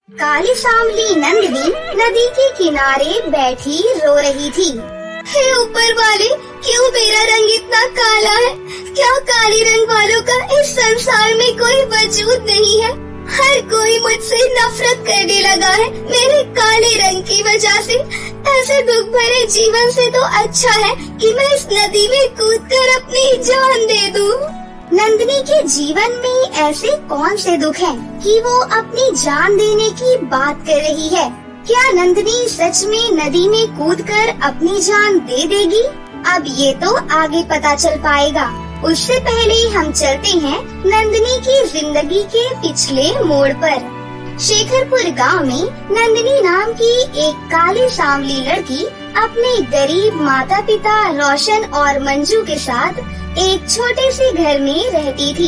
काली सांवली नंदिनी नदी के किनारे बैठी रो रही थी। हे ऊपर वाले, क्यों मेरा रंग इतना काला है? क्या काले रंग वालों का इस संसार में कोई वजूद नहीं है? हर कोई मुझसे नफरत करने लगा है मेरे काले रंग की वजह से। ऐसे दुख भरे जीवन से तो अच्छा है कि मैं इस नदी में कूदकर अपनी जान दे दूं। नंदिनी के जीवन में ऐसे कौन से दुख हैं कि वो अपनी जान देने की बात कर रही है? क्या नंदिनी सच में नदी में कूदकर अपनी जान दे देगी? अब ये तो आगे पता चल पाएगा। उससे पहले हम चलते हैं नंदिनी की जिंदगी के पिछले मोड़ पर। शेखरपुर गांव में नंदिनी नाम की एक काली सांवली लड़की अपने गरीब माता पिता रोशन और मंजू के साथ एक छोटे से घर में रहती थी।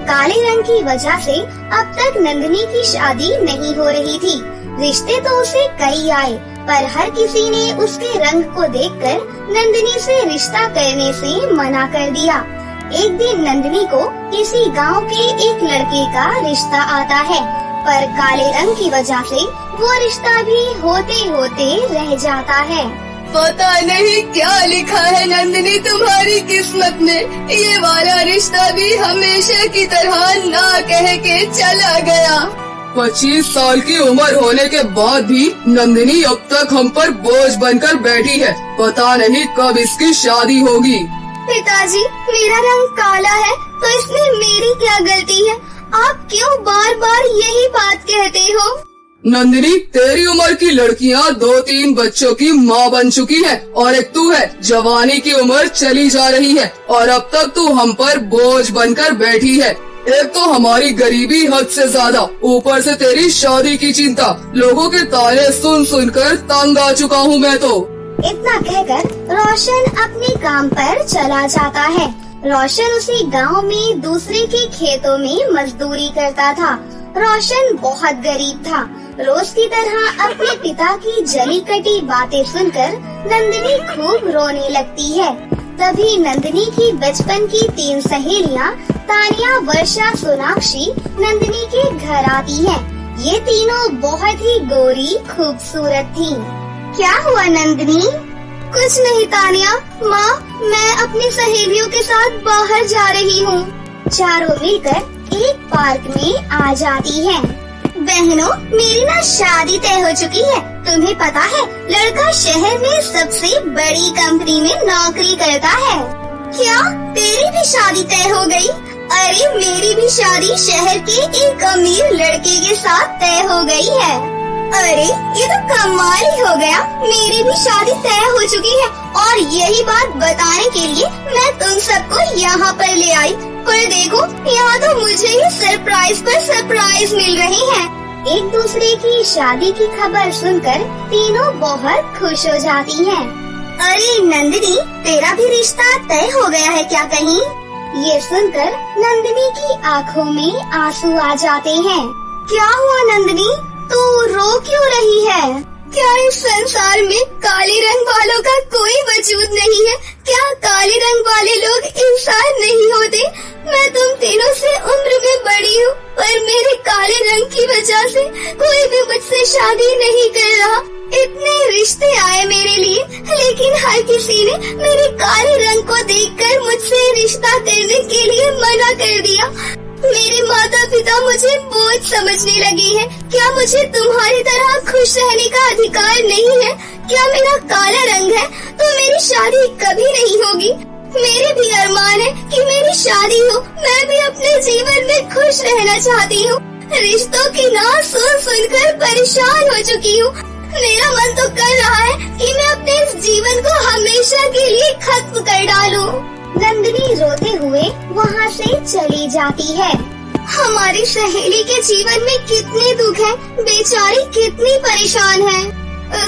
काले रंग की वजह से अब तक नंदिनी की शादी नहीं हो रही थी। रिश्ते तो उसे कई आए, पर हर किसी ने उसके रंग को देखकर नंदिनी से रिश्ता करने से मना कर दिया। एक दिन नंदिनी को किसी गांव के एक लड़के का रिश्ता आता है, पर काले रंग की वजह से वो रिश्ता भी होते होते रह जाता है। पता नहीं क्या लिखा है नंदिनी तुम्हारी किस्मत में, ये वाला रिश्ता भी हमेशा की तरह ना कह के चला गया। 25 साल की उम्र होने के बाद भी नंदिनी अब तक हम पर बोझ बनकर बैठी है। पता नहीं कब इसकी शादी होगी। पिताजी, मेरा रंग काला है तो इसमें मेरी क्या गलती है? आप क्यों बार बार यही बात कहते हो? नंदिनी, तेरी उम्र की लड़कियां 2-3 बच्चों की माँ बन चुकी है और एक तू है जवानी की उम्र चली जा रही है और अब तक तू हम पर बोझ बनकर बैठी है। एक तो हमारी गरीबी हद से ज्यादा, ऊपर से तेरी शादी की चिंता। लोगों के ताने सुन सुनकर तंग आ चुका हूँ मैं तो। इतना कहकर रोशन अपने काम पर चला जाता है। रोशन उसी गांव में दूसरे के खेतों में मजदूरी करता था। रोशन बहुत गरीब था। रोज की तरह अपने पिता की जली कटी बातें सुनकर नंदिनी खूब रोने लगती है। तभी नंदिनी की बचपन की 3 सहेलियां तानिया, वर्षा, सोनाक्षी नंदिनी के घर आती हैं। ये तीनों बहुत ही गोरी खूबसूरत थीं। क्या हुआ नंदिनी? कुछ नहीं तानिया, माँ मैं अपनी सहेलियों के साथ बाहर जा रही हूँ। चारों मिलकर एक पार्क में आ जाती हैं। बहनों, मेरी ना शादी तय हो चुकी है। तुम्हें पता है, लड़का शहर में सबसे बड़ी कंपनी में नौकरी करता है। क्या तेरी भी शादी तय हो गई? अरे मेरी भी शादी शहर के एक अमीर लड़के के साथ तय हो गई है। अरे ये तो कमाल ही हो गया, मेरी भी शादी तय हो चुकी है और यही बात बताने के लिए मैं तुम सबको यहाँ पर ले आई। पर देखो, यहाँ तो मुझे ही सरप्राइज पर सरप्राइज मिल रही हैं। एक दूसरे की शादी की खबर सुनकर तीनों बहुत खुश हो जाती हैं। अरे नंदिनी, तेरा भी रिश्ता तय हो गया है क्या कहीं? ये सुनकर नंदिनी की आँखों में आंसू आ जाते हैं। क्या हुआ नंदिनी, तू रो क्यों रही है? क्या इस संसार में काले रंग वालों का कोई वजूद नहीं है? क्या काले रंग वाले लोग इंसान नहीं होते? मैं तुम तीनों से उम्र में बड़ी हूँ, पर मेरे काले रंग की वजह से कोई भी मुझसे शादी नहीं कर रहा। इतने रिश्ते आए मेरे लिए, लेकिन हर किसी ने मेरे काले रंग को देखकर मुझसे रिश्ता करने के लिए मना कर दिया। मेरे माता पिता मुझे बोझ समझने लगे हैं। क्या मुझे तुम्हारी तरह खुश रहने का अधिकार नहीं है? क्या मेरा काला रंग है तो मेरी शादी कभी नहीं होगी? मेरे भी अरमान है कि मेरी शादी हो, मैं भी अपने जीवन में खुश रहना चाहती हूँ। रिश्तों की नाम सुन सुनकर परेशान हो चुकी हूँ। मेरा मन तो कर रहा है कि मैं अपने इस जीवन को हमेशा के लिए खत्म कर डालूं। नंदिनी रोते हुए वहाँ से चली जाती है। हमारी सहेली के जीवन में कितने दुख हैं, बेचारी कितनी परेशान है।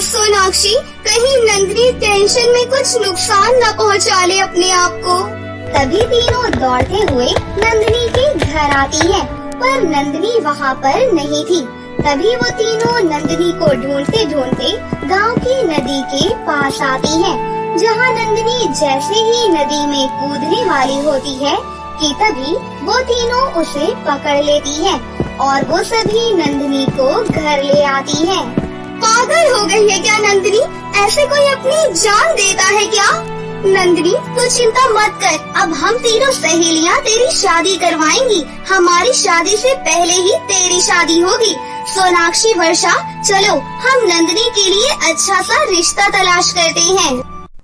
सोनाक्षी, कहीं नंदिनी टेंशन में कुछ नुकसान न पहुँचा ले अपने आप को। तभी तीनों दौड़ते हुए नंदिनी के घर आती हैं, पर नंदिनी वहाँ पर नहीं थी। तभी वो तीनों नंदिनी को ढूंढते ढूंढते गांव की नदी के पास आती हैं, जहां नंदिनी जैसे ही नदी में कूदने वाली होती है कि तभी वो तीनों उसे पकड़ लेती हैं। और वो सभी नंदिनी को घर ले आती हैं। पागल हो गई है क्या नंदिनी? ऐसे कोई अपनी जान देता है क्या? नंदिनी तू चिंता मत कर, अब हम तीनों सहेलियां तेरी शादी करवाएंगी। हमारी शादी से पहले ही तेरी शादी होगी। सोनाक्षी, वर्षा, चलो हम नंदिनी के लिए अच्छा सा रिश्ता तलाश करते हैं।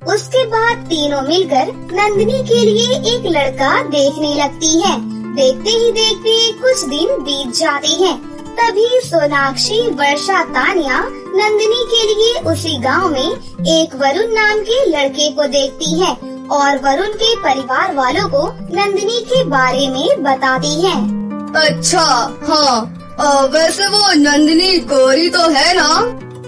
उसके बाद तीनों मिलकर नंदिनी के लिए एक लड़का देखने लगती हैं। देखते ही देखते कुछ दिन बीत जाते हैं। तभी सोनाक्षी, वर्षा, तानिया नंदिनी के लिए उसी गांव में एक वरुण नाम के लड़के को देखती हैं और वरुण के परिवार वालों को नंदिनी के बारे में बताती हैं। अच्छा, हाँ, वैसे वो नंदिनी गोरी तो है ना?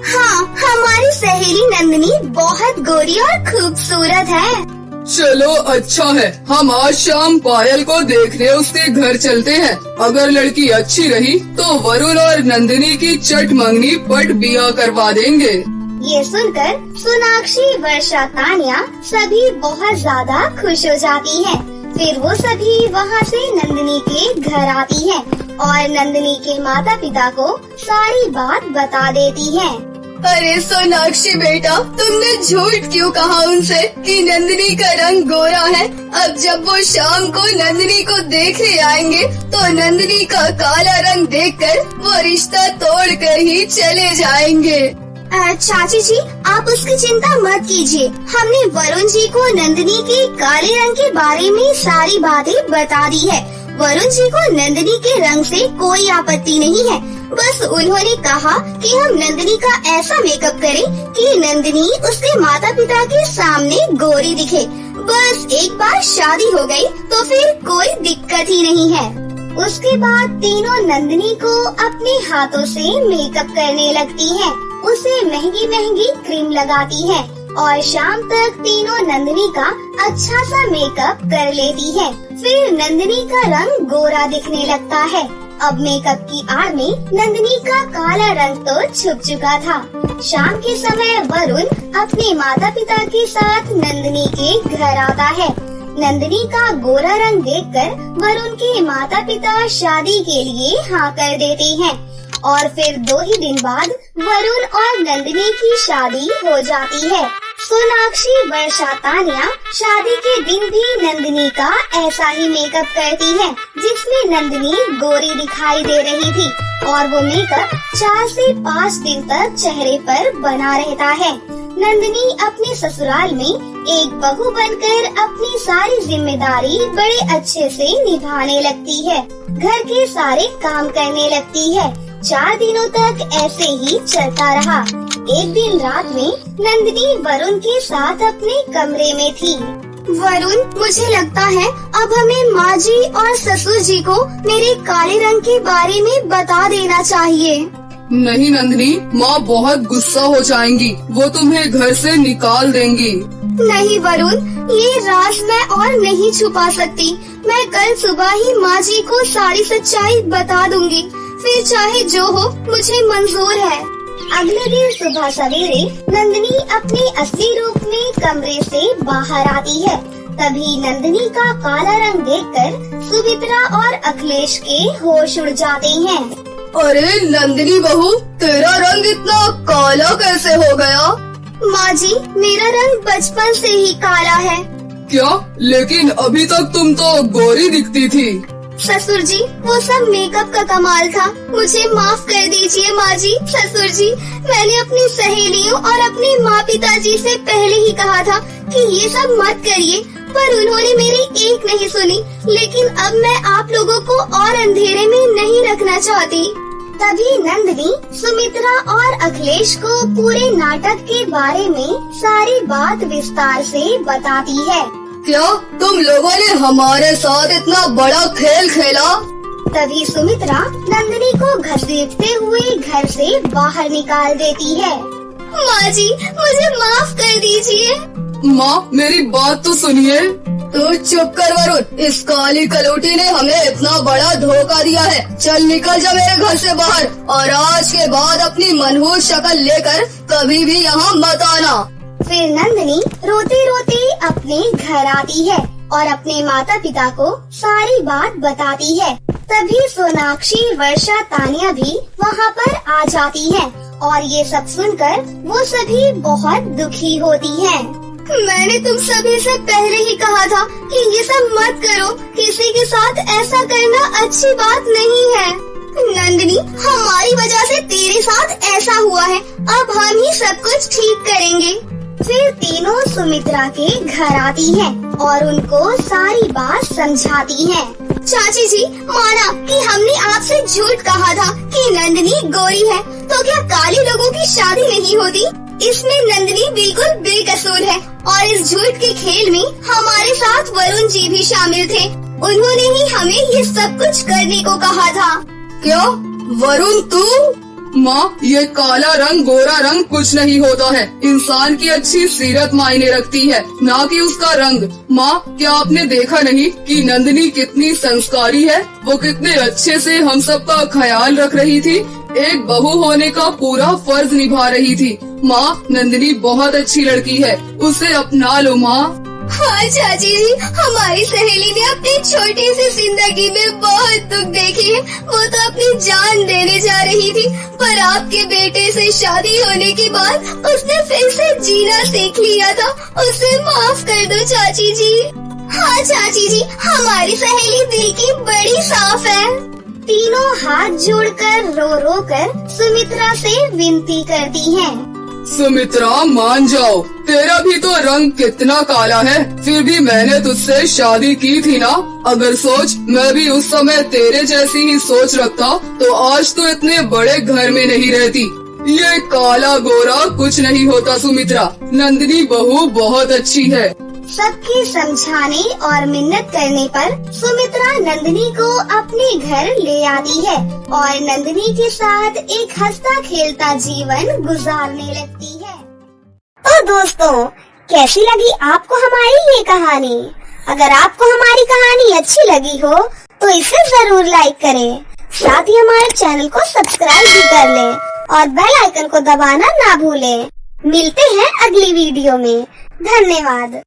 हाँ, हमारी सहेली नंदिनी बहुत गोरी और खूबसूरत है। चलो अच्छा है, हम आज शाम पायल को देखने उसके घर चलते हैं। अगर लड़की अच्छी रही तो वरुण और नंदिनी की चट मंगनी पट बिया करवा देंगे। ये सुनकर सोनाक्षी, वर्षा, तानिया सभी बहुत ज्यादा खुश हो जाती हैं। फिर वो सभी वहाँ से नंदिनी के घर आती हैं और नंदिनी के माता पिता को सारी बात बता देती हैं। अरे सोनाक्षी बेटा, तुमने झूठ क्यों कहा उनसे कि नंदिनी का रंग गोरा है? अब जब वो शाम को नंदिनी को देखने आएंगे तो नंदिनी का काला रंग देखकर वो रिश्ता तोड़कर ही चले जाएंगे। चाची जी, आप उसकी चिंता मत कीजिए। हमने वरुण जी को नंदिनी के काले रंग के बारे में सारी बातें बता दी है। वरुण जी को नंदिनी के रंग से कोई आपत्ति नहीं है। बस उन्होंने कहा कि हम नंदिनी का ऐसा मेकअप करें कि नंदिनी उसके माता पिता के सामने गोरी दिखे। बस एक बार शादी हो गई तो फिर कोई दिक्कत ही नहीं है। उसके बाद तीनों नंदिनी को अपने हाथों से मेकअप करने लगती हैं। उसे महंगी महंगी क्रीम लगाती हैं और शाम तक तीनों नंदिनी का अच्छा सा मेकअप कर लेती हैं। फिर नंदिनी का रंग गोरा दिखने लगता है। अब मेकअप की आड़ में नंदिनी का काला रंग तो छुप चुका था। शाम के समय वरुण अपने माता पिता के साथ नंदिनी के घर आता है। नंदिनी का गोरा रंग देखकर वरुण के माता पिता शादी के लिए हाँ कर देते हैं और फिर 2 ही दिन बाद वरुण और नंदिनी की शादी हो जाती है। सोनाक्षी, वर्षा, तानिया शादी के दिन भी नंदिनी का ऐसा ही मेकअप करती है जिसमें नंदिनी गोरी दिखाई दे रही थी और वो मेकअप 4 से 5 दिन तक चेहरे पर बना रहता है। नंदिनी अपने ससुराल में एक बहू बनकर अपनी सारी जिम्मेदारी बड़े अच्छे से निभाने लगती है। घर के सारे काम करने लगती है। 4 दिनों तक ऐसे ही चलता रहा। एक दिन रात में नंदिनी वरुण के साथ अपने कमरे में थी। वरुण, मुझे लगता है अब हमें माँ जी और ससुर जी को मेरे काले रंग के बारे में बता देना चाहिए। नहीं नंदिनी, माँ बहुत गुस्सा हो जाएंगी, वो तुम्हें घर से निकाल देंगी। नहीं वरुण, ये राज मैं और नहीं छुपा सकती। मैं कल सुबह ही माँ जी को सारी सच्चाई बता दूंगी। फिर चाहे जो हो, मुझे मंजूर है। अगले दिन सुबह सवेरे नंदिनी अपने असली रूप में कमरे से बाहर आती है। तभी नंदिनी का काला रंग देखकर सुमित्रा और अखिलेश के होश उड़ जाते हैं। अरे नंदिनी बहू, तेरा रंग इतना काला कैसे हो गया? माँ जी, मेरा रंग बचपन से ही काला है। क्या? लेकिन अभी तक तुम तो गोरी दिखती थी। ससुर जी, वो सब मेकअप का कमाल था। मुझे माफ कर दीजिए माँ जी। ससुर जी, मैंने अपनी सहेलियों और अपने माँ पिताजी से पहले ही कहा था कि ये सब मत करिए, पर उन्होंने मेरी एक नहीं सुनी। लेकिन अब मैं आप लोगों को और अंधेरे में नहीं रखना चाहती। तभी नंदिनी सुमित्रा और अखिलेश को पूरे नाटक के बारे में सारी बात विस्तार से बताती है। क्या तुम लोगों ने हमारे साथ इतना बड़ा खेल खेला? तभी सुमित्रा नंदिनी को घसीटते हुए घर से बाहर निकाल देती है। माँ जी, मुझे माफ कर दीजिए। माँ, मेरी बात तो सुनिए। तू चुप कर वरुण, इस काली कलौटी ने हमें इतना बड़ा धोखा दिया है। चल निकल जा मेरे घर से बाहर और आज के बाद अपनी मनहूस शक्ल लेकर कभी भी यहाँ मत आना। फिर नंदिनी रोते रोते अपने घर आती है और अपने माता पिता को सारी बात बताती है। तभी सोनाक्षी, वर्षा, तान्या भी वहाँ पर आ जाती है और ये सब सुनकर वो सभी बहुत दुखी होती है। मैंने तुम सभी से पहले ही कहा था कि ये सब मत करो, किसी के साथ ऐसा करना अच्छी बात नहीं है। नंदिनी, हमारी वजह से तेरे साथ ऐसा हुआ है, अब हम ही सब कुछ ठीक करेंगे। फिर तीनों सुमित्रा के घर आती है और उनको सारी बात समझाती है। चाची जी, माना कि हमने आपसे झूठ कहा था कि नंदिनी गोरी है, तो क्या काले लोगों की शादी नहीं होती? इसमें नंदिनी बिल्कुल बेकसूर है और इस झूठ के खेल में हमारे साथ वरुण जी भी शामिल थे। उन्होंने ही हमें ये सब कुछ करने को कहा था। क्या वरुण तू? माँ, ये काला रंग गोरा रंग कुछ नहीं होता है। इंसान की अच्छी सीरत मायने रखती है, ना कि उसका रंग। माँ, क्या आपने देखा नहीं कि नंदिनी कितनी संस्कारी है? वो कितने अच्छे से हम सब का ख्याल रख रही थी, एक बहू होने का पूरा फर्ज निभा रही थी। माँ, नंदिनी बहुत अच्छी लड़की है, उसे अपना लो माँ। हाँ चाची जी, हमारी सहेली ने अपनी छोटी सी जिंदगी में बहुत दुख देखे हैं। वो तो अपनी जान देने जा रही थी, पर आपके बेटे से शादी होने के बाद उसने फिर से जीना सीख लिया था। उसे माफ कर दो चाची जी। हाँ चाची जी, हमारी सहेली दिल की बड़ी साफ है। तीनों हाथ जोड़कर रो रो कर सुमित्रा से विनती करती हैं। सुमित्रा, मान जाओ, तेरा भी तो रंग कितना काला है, फिर भी मैंने तुझसे शादी की थी ना। अगर सोच, मैं भी उस समय तेरे जैसी ही सोच रखता तो आज तो इतने बड़े घर में नहीं रहती। ये काला गोरा कुछ नहीं होता सुमित्रा, नंदिनी बहू बहुत अच्छी है। सबके समझाने और मिन्नत करने पर सुमित्रा नंदिनी को अपने घर ले आती है और नंदिनी के साथ एक हंसता खेलता जीवन गुजारने लगती है। तो दोस्तों, कैसी लगी आपको हमारी ये कहानी? अगर आपको हमारी कहानी अच्छी लगी हो तो इसे जरूर लाइक करें, साथ ही हमारे चैनल को सब्सक्राइब भी कर लें और बेल आइकन को दबाना ना भूलें। मिलते हैं अगली वीडियो में। धन्यवाद।